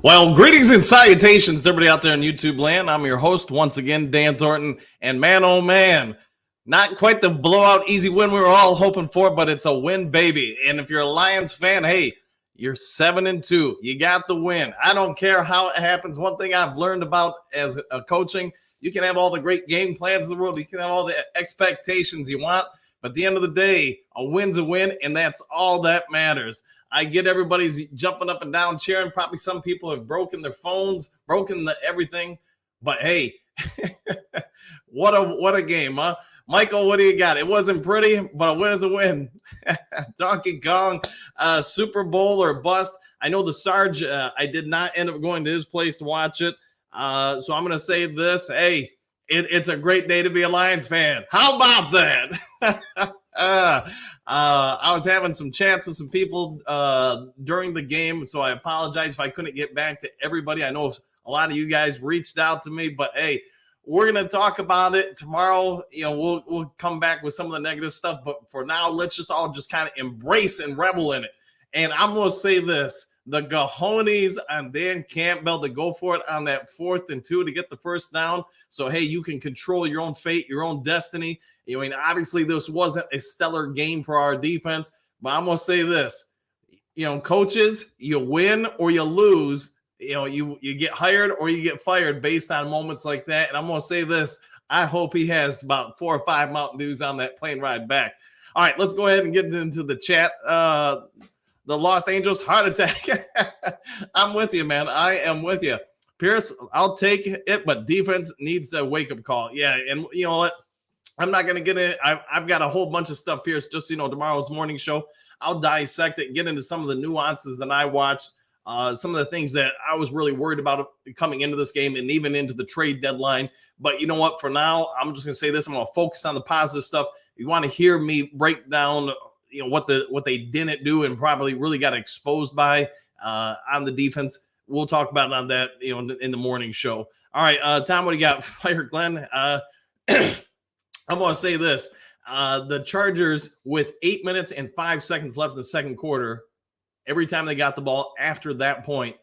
Well, greetings and salutations to everybody out there in YouTube land. I'm your host once again, Dan Thornton. And man, oh man, not quite the blowout easy win we were all hoping for, but it's a win, baby. And if you're a Lions fan, hey, you're 7-2. You got the win. I don't care how it happens. One thing I've learned about as a coaching, you can have all the great game plans in the world. You can have all the expectations you want. But at the end of the day, a win's a win, and that's all that matters. I get everybody's jumping up and down, cheering. Probably some people have broken their phones, broken everything. But hey, what a game, huh? Michael, what do you got? It wasn't pretty, but a win is a win. Donkey Kong, Super Bowl or bust. I know the Sarge, I did not end up going to his place to watch it. So I'm going to say this. Hey, it's a great day to be a Lions fan. How about that? I was having some chats with some people during the game, so I apologize if I couldn't get back to everybody. I know a lot of you guys reached out to me, but hey, we're going to talk about it tomorrow. You know, we'll come back with some of the negative stuff, but for now, let's just all just kind of embrace and revel in it. And I'm going to say this. The cojones on Dan Campbell to go for it on that 4th and 2 to get the first down. So, hey, you can control your own fate, your own destiny. I mean, obviously, this wasn't a stellar game for our defense, but I'm going to say this. You know, coaches, you win or you lose. You know, you get hired or you get fired based on moments like that. And I'm going to say this. I hope he has about 4 or 5 Mountain Dews on that plane ride back. All right, let's go ahead and get into the chat. The Los Angeles heart attack. I'm with you, man. I am with you. Pierce, I'll take it, but defense needs a wake-up call. Yeah, and you know what? I'm not going to get in. I've got a whole bunch of stuff, Pierce, just, you know, tomorrow's morning show. I'll dissect it, get into some of the nuances that I watched, some of the things that I was really worried about coming into this game and even into the trade deadline. But you know what? For now, I'm just going to say this. I'm going to focus on the positive stuff. If you want to hear me break down you know what they didn't do and probably really got exposed by on the defense. We'll talk about it on that, you know, in the morning show. All right, Tom, what do you got? Fire Glenn. I'm going to say this. The Chargers, with 8 minutes and 5 seconds left in the second quarter, every time they got the ball after that point,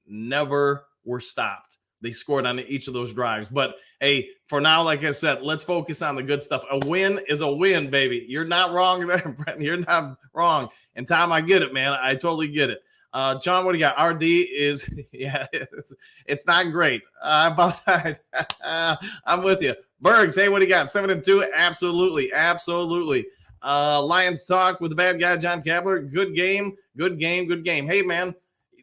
never were stopped. They scored on each of those drives. But, hey, for now, like I said, let's focus on the good stuff. A win is a win, baby. You're not wrong there, Brent. You're not wrong. And, Tom, I get it, man. I totally get it. John, what do you got? RD is, yeah, it's not great. About that. I'm with you. Bergs, hey, what do you got? 7-2? Absolutely. Absolutely. Lions talk with the bad guy, John Kabler. Good game. Good game. Good game. Hey, man.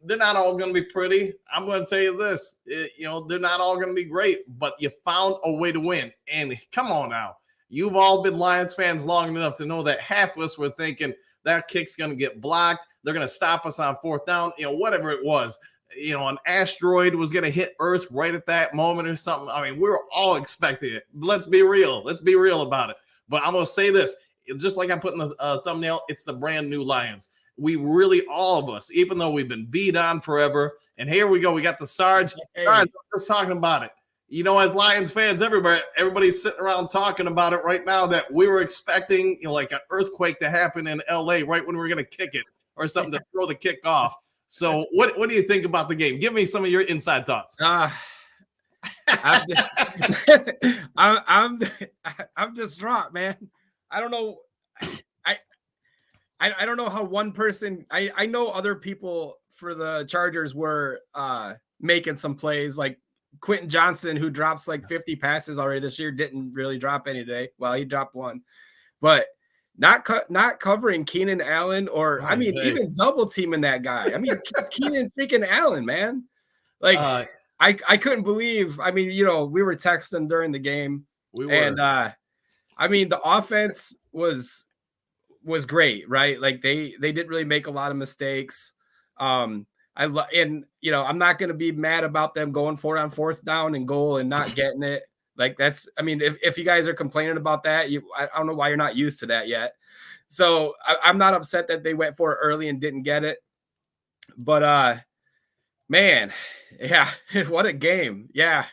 They're not all going to be pretty. I'm going to tell you this. You know, they're not all going to be great, but you found a way to win. And come on now. You've all been Lions fans long enough to know that half of us were thinking that kick's going to get blocked. They're going to stop us on 4th down, you know, whatever it was. You know, an asteroid was going to hit Earth right at that moment or something. I mean, we were all expecting it. Let's be real. Let's be real about it. But I'm going to say this. Just like I put in the thumbnail, it's the brand new Lions. We really, all of us, even though we've been beat on forever. And here we go. We got the Sarge. Hey. Sarge, just talking about it. You know, as Lions fans, everybody's sitting around talking about it right now that we were expecting, you know, like an earthquake to happen in LA right when we were going to kick it or something to throw the kick off. So what do you think about the game? Give me some of your inside thoughts. I'm distraught, man. I don't know. I don't know how one person. I know other people for the Chargers were making some plays, like Quentin Johnson, who drops like 50 passes already this year, didn't really drop any today. Well, he dropped one, but not covering Keenan Allen or even double teaming that guy. I mean, Keenan freaking Allen, man. Like I couldn't believe. I mean, you know, we were texting during the game, and I mean, the offense was great, right? Like they didn't really make a lot of mistakes. And you know, I'm not going to be mad about them going for it on 4th down and goal and not getting it. Like that's, I mean, if you guys are complaining about that, I don't know why you're not used to that yet. So I'm not upset that they went for it early and didn't get it. But man, yeah, what a game. Yeah.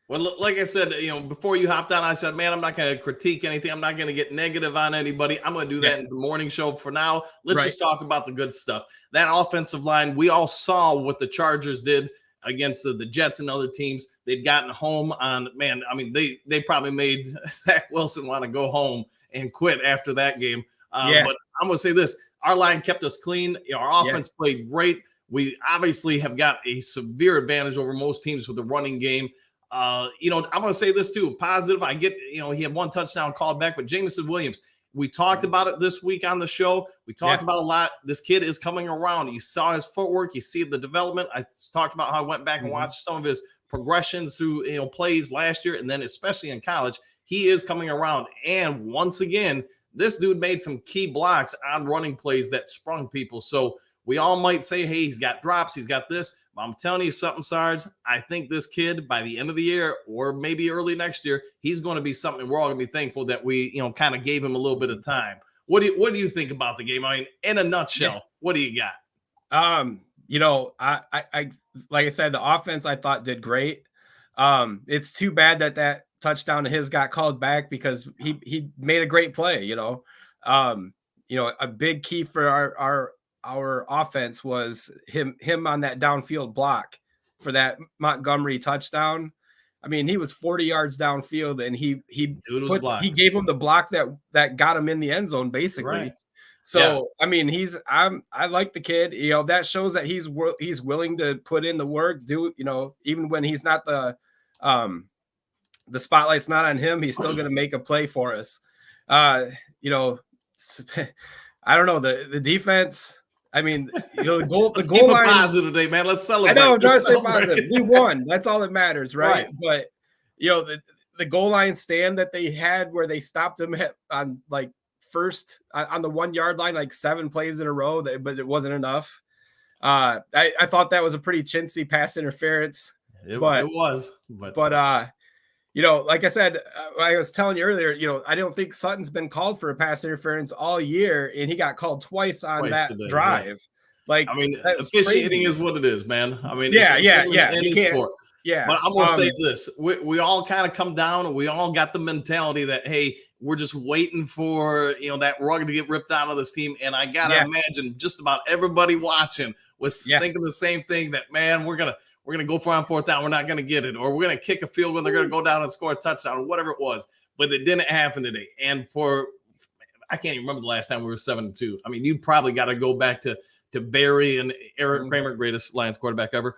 Well, like I said, you know, before you hopped on, I said, man, I'm not going to critique anything. I'm not going to get negative on anybody. I'm going to do that in the morning show. For now, let's just talk about the good stuff. That offensive line, we all saw what the Chargers did against the Jets and other teams. They'd gotten home on, man, I mean, they probably made Zach Wilson want to go home and quit after that game. But I'm going to say this. Our line kept us clean. Our offense played great. We obviously have got a severe advantage over most teams with the running game. I'm going to say this too. Positive. I get, he had one touchdown called back, but Jameson Williams, we talked about it this week on the show. We talked about a lot. This kid is coming around. You saw his footwork. You see the development. I talked about how I went back and watched some of his progressions through, plays last year. And then especially in college, he is coming around. And once again, this dude made some key blocks on running plays that sprung people. So we all might say, hey, he's got drops. He's got this. But I'm telling you something, Sarge. I think this kid, by the end of the year or maybe early next year, he's going to be something we're all going to be thankful that we, kind of gave him a little bit of time. What do you think about the game? I mean, in a nutshell, what do you got? I like I said, the offense I thought did great. It's too bad that touchdown of his got called back because he made a great play. A big key for our offense was him on that downfield block for that Montgomery touchdown. I mean, he was 40 yards downfield and he gave him the block that got him in the end zone basically. Right. So, I mean, I like the kid, that shows that he's willing to put in the work, even when he's not the spotlight's not on him, he's still going to make a play for us. I don't know, the defense. I mean, the goal line positive today, man. Let's celebrate. I know, let's say positive. We won. That's all that matters, right? But the goal line stand that they had where they stopped them on first on the 1 yard line, 7 plays in a row, but it wasn't enough. I thought that was a pretty chintzy pass interference. It was. Like I said, I was telling you earlier, I don't think Sutton's been called for a pass interference all year, and he got called twice on that today, drive. Yeah. Officiating is what it is, man. I mean, any sport. Yeah. But I'm going to say this. We all kind of come down and we all got the mentality that, hey, we're just waiting for, that rug to get ripped out of this team. And I got to imagine just about everybody watching was thinking the same thing that, man, we're going to go for on fourth down. We're not going to get it. Or we're going to kick a field goal. They're going to go down and score a touchdown or whatever it was. But it didn't happen today. And I can't even remember the last time we were 7-2. I mean, you probably got to go back to Barry and Eric Kramer, greatest Lions quarterback ever,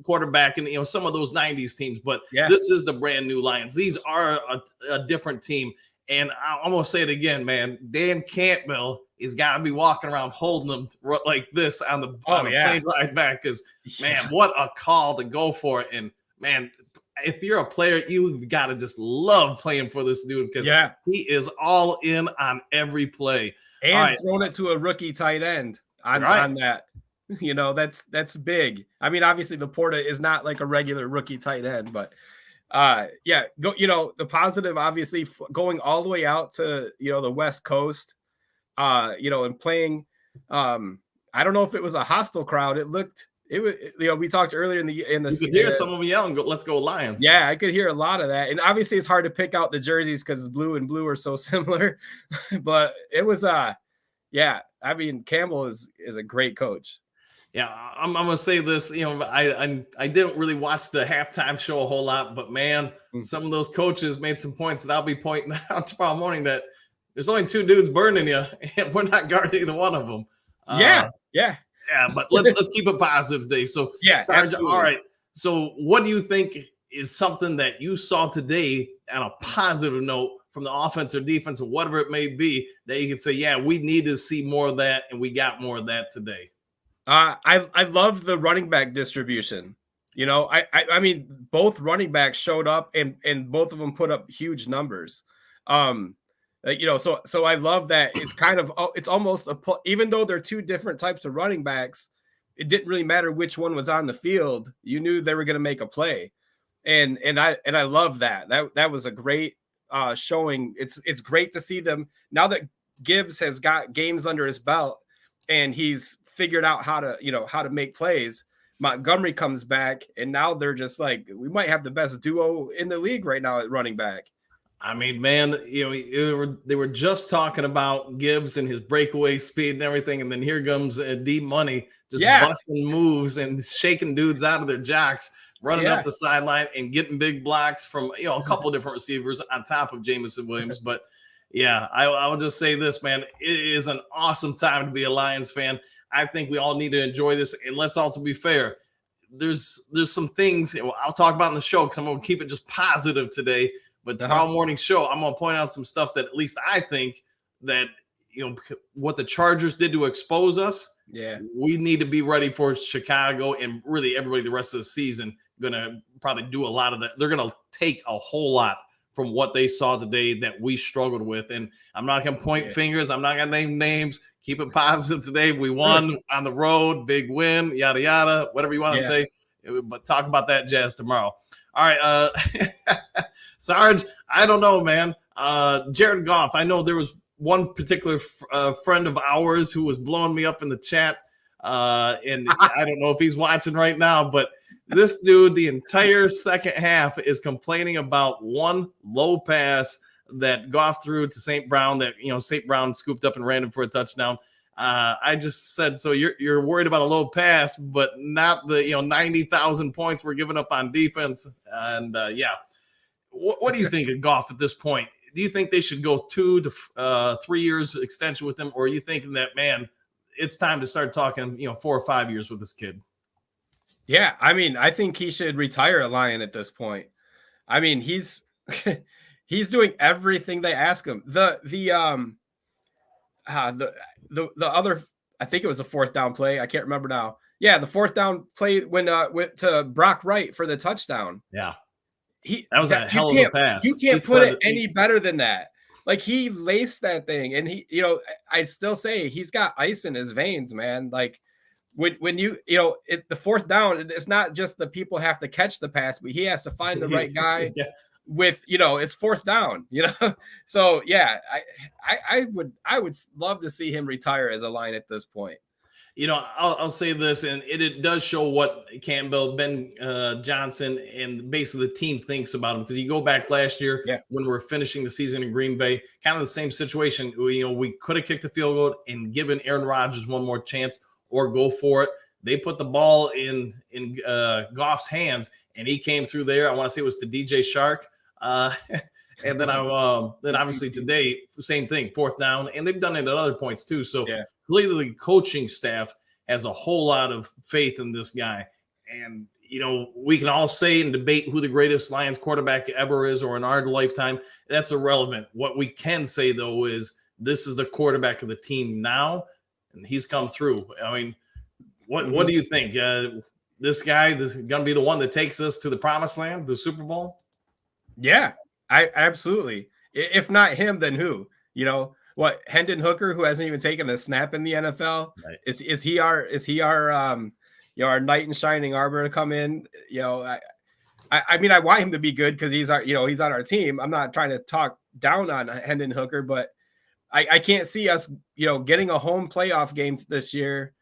quarterback and, some of those 90s teams. But this is the brand new Lions. These are a different team. And I'm going to say it again, man. Dan Campbell is got to be walking around holding them like this on the plane ride back because, man, what a call to go for it. And, man, if you're a player, you've got to just love playing for this dude because he is all in on every play. And throwing it to a rookie tight end on that. That's big. I mean, obviously, Laporta is not like a regular rookie tight end, but the positive, obviously, going all the way out to, the West Coast, and playing. I don't know if it was a hostile crowd. It was, we talked earlier in the you could hear some of them yelling, "Let's go Lions!" Yeah, I could hear a lot of that, and obviously it's hard to pick out the jerseys because blue and blue are so similar. But it was, I mean, Campbell is a great coach. Yeah, I'm gonna say this. I didn't really watch the halftime show a whole lot, but man, some of those coaches made some points that I'll be pointing out tomorrow morning. That there's only 2 dudes burning you, and we're not guarding either one of them. Yeah, but let's keep it positive today. So, Sarge, all right. So, what do you think is something that you saw today on a positive note from the offense or defense or whatever it may be that you can say, we need to see more of that, and we got more of that today? I love the running back distribution. I mean, both running backs showed up and both of them put up huge numbers. So I love that. It's kind of, it's almost even though they're 2 different types of running backs, it didn't really matter which one was on the field. You knew they were going to make a play. And I love that. That was a great showing. It's great to see them now that Gibbs has got games under his belt and he's figured out how to make plays. Montgomery comes back and now they're just like, we might have the best duo in the league right now at running back. I mean, man, they were just talking about Gibbs and his breakaway speed and everything, and then here comes D Money just busting moves and shaking dudes out of their jocks, running up the sideline and getting big blocks from a couple different receivers on top of Jameson Williams. But yeah, I will just say this, man, it is an awesome time to be a Lions fan. I think we all need to enjoy this, and let's also be fair. There's some things I'll talk about in the show because I'm going to keep it just positive today. But tomorrow morning show, I'm going to point out some stuff that at least I think that, what the Chargers did to expose us. Yeah, we need to be ready for Chicago and really everybody the rest of the season. Going to probably do a lot of that. They're going to take a whole lot from what they saw today that we struggled with. And I'm not going to point fingers. I'm not going to name names. Keep it positive today. We won on the road, big win, yada, yada, whatever you want to say. But talk about that jazz tomorrow. All right. Sarge, I don't know, man. Jared Goff, I know there was one particular friend of ours who was blowing me up in the chat. And I don't know if he's watching right now, but this dude, the entire second half is complaining about one low pass that Goff threw to St. Brown that, St. Brown scooped up and ran him for a touchdown. I just said, so you're worried about a low pass, but not the, 90,000 points we're giving up on defense. And what do you think of Goff at this point? Do you think they should go 2 to 3 years extension with him? Or are you thinking that, man, it's time to start talking, 4 or 5 years with this kid? Yeah. I mean, I think he should retire a Lion at this point. I mean, he's doing everything they ask him. The other, I think it was a fourth down play. I can't remember now. Yeah, the fourth down play when went to Brock Wright for the touchdown. Yeah, that was a hell of a pass. You can't put it any better than that. Like, he laced that thing, and he, I still say he's got ice in his veins, man. Like, when you the fourth down, it's not just the people have to catch the pass, but he has to find the right guy. With it's fourth down, so yeah, I would love to see him retire as a Lion at this point. I'll say this, and it does show what Campbell, Ben Johnson, and basically the team thinks about him. Because you go back last year when we were finishing the season in Green Bay, kind of the same situation. We could have kicked the field goal and given Aaron Rodgers one more chance or go for it. They put the ball in Goff's hands, and he came through there. I want to say it was to DJ Shark. And then obviously today, same thing, fourth down, and they've done it at other points too. So clearly the coaching staff has a whole lot of faith in this guy. And, we can all say and debate who the greatest Lions quarterback ever is or in our lifetime. That's irrelevant. What we can say, though, is this is the quarterback of the team now, and he's come through. I mean, what do you think? This guy is going to be the one that takes us to the promised land, the Super Bowl? Yeah, I absolutely. If not him, then who? What, Hendon Hooker, who hasn't even taken a snap in the NFL? Right. Is he our our knight in shining armor to come in? I mean, I want him to be good because he's he's on our team. I'm not trying to talk down on Hendon Hooker, but I can't see us getting a home playoff game this year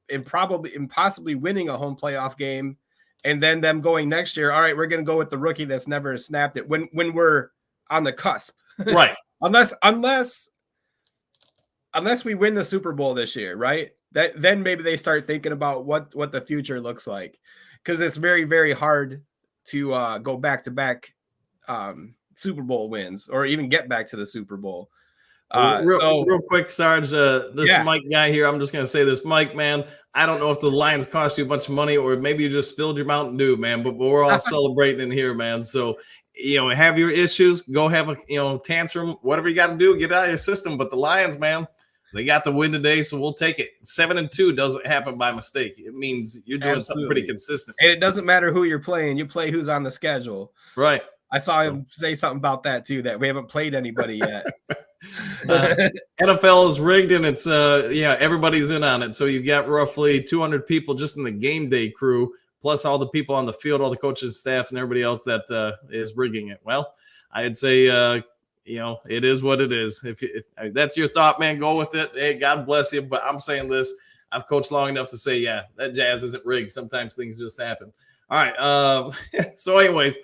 and possibly winning a home playoff game. And then them going next year, all right, we're going to go with the rookie that's never snapped it when we're on the cusp. Right. unless we win the Super Bowl this year, right? Then maybe they start thinking about what the future looks like. Because it's very, very hard to go back-to-back Super Bowl wins or even get back to the Super Bowl. Real quick, Sarge, Mike guy here, I'm just going to say this. Mike, man, I don't know if the Lions cost you a bunch of money or maybe you just spilled your Mountain Dew, man, but we're all celebrating in here, man. So, have your issues, go have a, tantrum, whatever you got to do, get out of your system. But the Lions, man, they got the win today, so we'll take it. 7-2 doesn't happen by mistake. It means you're doing something pretty consistent. And it doesn't matter who you're playing. You play who's on the schedule. Right. I saw him say something about that, too, that we haven't played anybody yet. NFL is rigged, and it's everybody's in on it. So you've got roughly 200 people just in the game day crew, plus all the people on the field, all the coaches, staff, and everybody else that is rigging it. Well, I'd say it is what it is. If that's your thought, man, go with it. Hey, God bless you. But I'm saying this: I've coached long enough to say, that jazz isn't rigged. Sometimes things just happen. All right. So, anyways.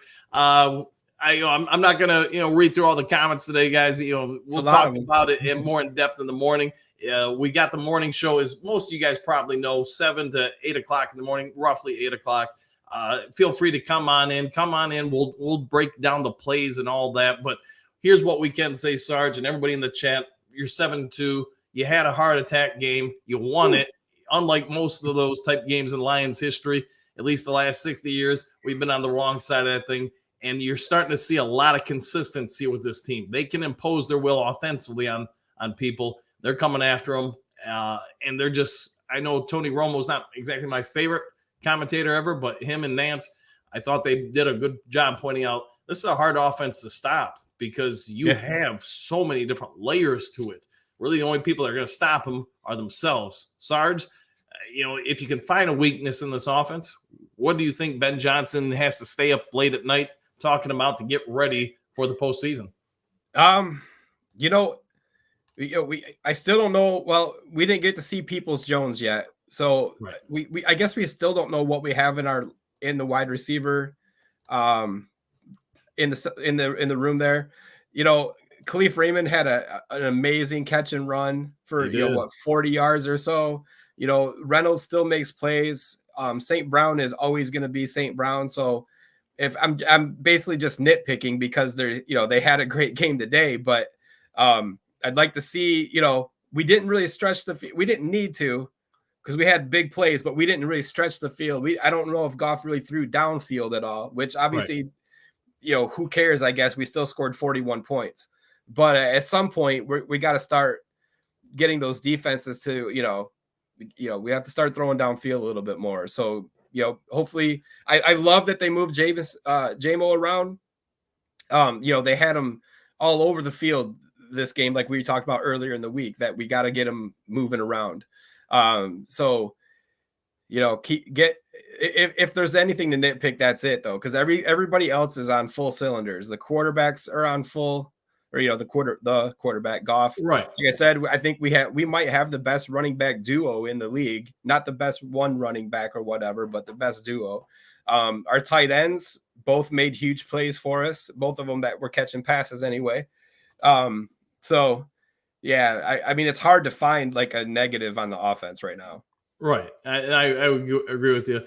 I'm not gonna read through all the comments today, guys. We'll talk about it more in depth in the morning. We got the morning show, as most of you guys probably know, 7 to 8 o'clock in the morning, roughly 8 o'clock. Feel free to come on in. We'll break down the plays and all that. But here's what we can say, Sarge, and everybody in the chat. You're 7-2. You had a heart attack game. You won it. Unlike most of those type games in Lions history, at least the last 60 years, we've been on the wrong side of that thing. And you're starting to see a lot of consistency with this team. They can impose their will offensively on people. They're coming after them. And they're just, I know Tony Romo's not exactly my favorite commentator ever, but him and Nance, I thought they did a good job pointing out this is a hard offense to stop because you have so many different layers to it. Really, the only people that are going to stop them are themselves. Sarge, if you can find a weakness in this offense, what do you think Ben Johnson has to stay up late at night talking about to get ready for the postseason? I still don't know. Well, we didn't get to see Peoples-Jones yet, so we I guess we still don't know what we have in the wide receiver, in the room there. Khalif Raymond had an amazing catch and run for 40 yards or so. Reynolds still makes plays. St. Brown is always going to be St. Brown. So if I'm basically just nitpicking because they had a great game today, but I'd like to see, we didn't really stretch the field. We didn't need to because we had big plays, but we didn't really stretch the field. I don't know if Goff really threw downfield at all, which obviously, who cares? I guess we still scored 41 points. But at some point, we got to start getting those defenses to, we have to start throwing downfield a little bit more. So, hopefully, I love that they moved Jamo around. They had him all over the field this game, like we talked about earlier in the week, that we got to get him moving around. If there's anything to nitpick, that's it though, because everybody else is on full cylinders. The quarterbacks are on full. Or the quarterback Goff. Right. Like I said, I think we might have the best running back duo in the league. Not the best one running back or whatever, but the best duo. Our tight ends both made huge plays for us. Both of them that were catching passes anyway. So yeah, I mean it's hard to find like a negative on the offense right now. Right. I would agree with you.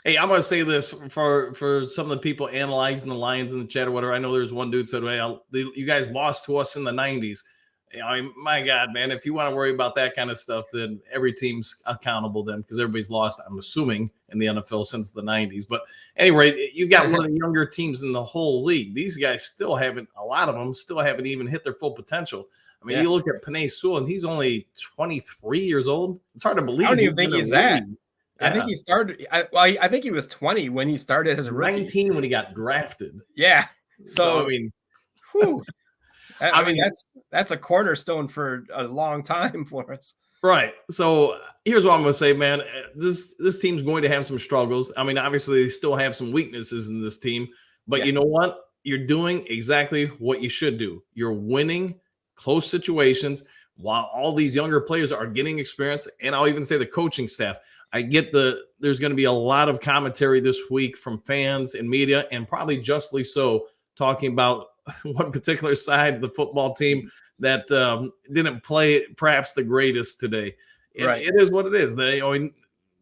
Hey, I'm going to say this for some of the people analyzing the Lions in the chat or whatever. I know there's one dude said, you guys lost to us in the 90s. My God, man, if you want to worry about that kind of stuff, then every team's accountable then because everybody's lost, I'm assuming, in the NFL since the 90s. But anyway, you got one of the younger teams in the whole league. These guys a lot of them still haven't even hit their full potential. I mean, you look at Penei Sewell, and he's only 23 years old. It's hard to believe. I don't even think he's that. Yeah. I think he started. I think he was 20 when he started as a rookie. 19 when he got drafted. Yeah. So whew. That's a cornerstone for a long time for us. Right. So here's what I'm going to say, man. This team's going to have some struggles. I mean, obviously they still have some weaknesses in this team, but you know what? You're doing exactly what you should do. You're winning close situations while all these younger players are getting experience, and I'll even say the coaching staff. I get there's going to be a lot of commentary this week from fans and media, and probably justly so, talking about one particular side of the football team that didn't play perhaps the greatest today. Right. It is what it is.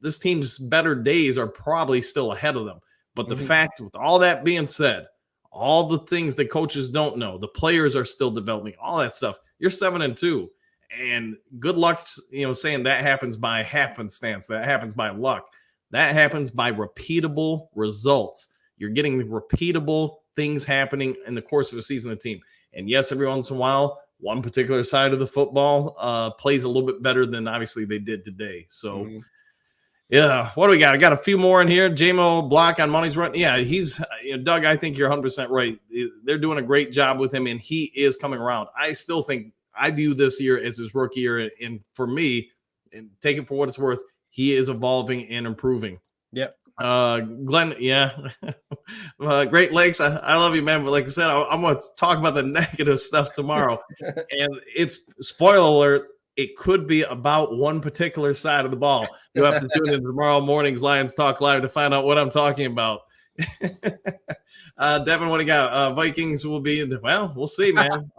This team's better days are probably still ahead of them. But the fact, with all that being said, all the things that coaches don't know, the players are still developing, all that stuff. You're 7-2. And good luck, saying that happens by happenstance. That happens by luck. That happens by repeatable results. You're getting repeatable things happening in the course of a season of the team. And yes, every once in a while, one particular side of the football plays a little bit better than obviously they did today. So, yeah, what do we got? I got a few more in here. Jamo Block on Money's Run. Yeah, he's Doug, I think you're 100% right. They're doing a great job with him, and he is coming around. I still think I view this year as his rookie year, and for me, and take it for what it's worth, he is evolving and improving. Yep. Glenn, Great Lakes, I love you, man. But like I said, I'm going to talk about the negative stuff tomorrow. And it's, spoiler alert, it could be about one particular side of the ball. You'll have to tune in tomorrow morning's Lions Talk Live to find out what I'm talking about. Devin, what do you got? Vikings will be, well, we'll see, man.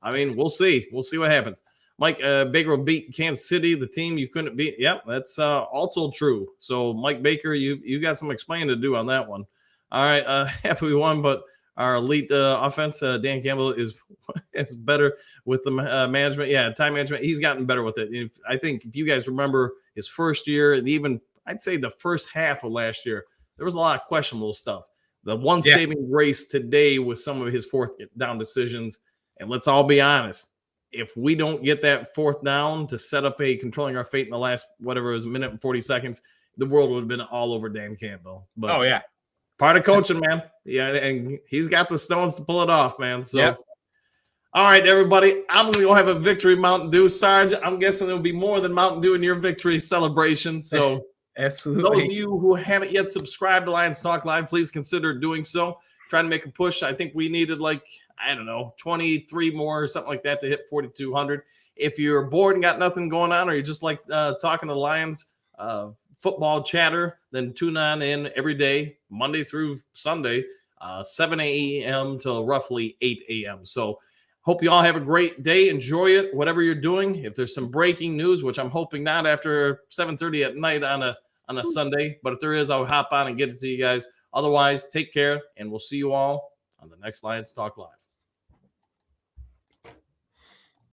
I mean, we'll see. We'll see what happens. Mike Baker will beat Kansas City, the team you couldn't beat. Yep, that's also true. So, Mike Baker, you got some explaining to do on that one. All right, happy we won, but our elite offense, Dan Campbell, is better with the management. Yeah, time management. He's gotten better with it. I think if you guys remember his first year, and even I'd say the first half of last year, there was a lot of questionable stuff. The one saving grace today was some of his fourth down decisions. And let's all be honest, if we don't get that fourth down to set up a controlling our fate in the last, whatever it was, minute and 40 seconds, the world would have been all over Dan Campbell. But part of coaching, man. Yeah, and he's got the stones to pull it off, man. So, all right, everybody, I'm going to go have a victory Mountain Dew. Sarge, I'm guessing there'll be more than Mountain Dew in your victory celebration. So, absolutely. Those of you who haven't yet subscribed to Lions Talk Live, please consider doing so. Trying to make a push. I think we needed 23 more or something like that to hit 4,200. If you're bored and got nothing going on, or you just like talking to Lions football chatter, then tune on in every day, Monday through Sunday, 7 a.m. till roughly 8 a.m. So hope you all have a great day. Enjoy it, whatever you're doing. If there's some breaking news, which I'm hoping not after 7:30 at night on a Sunday, but if there is, I'll hop on and get it to you guys. Otherwise, take care, and we'll see you all on the next Lions Talk Live.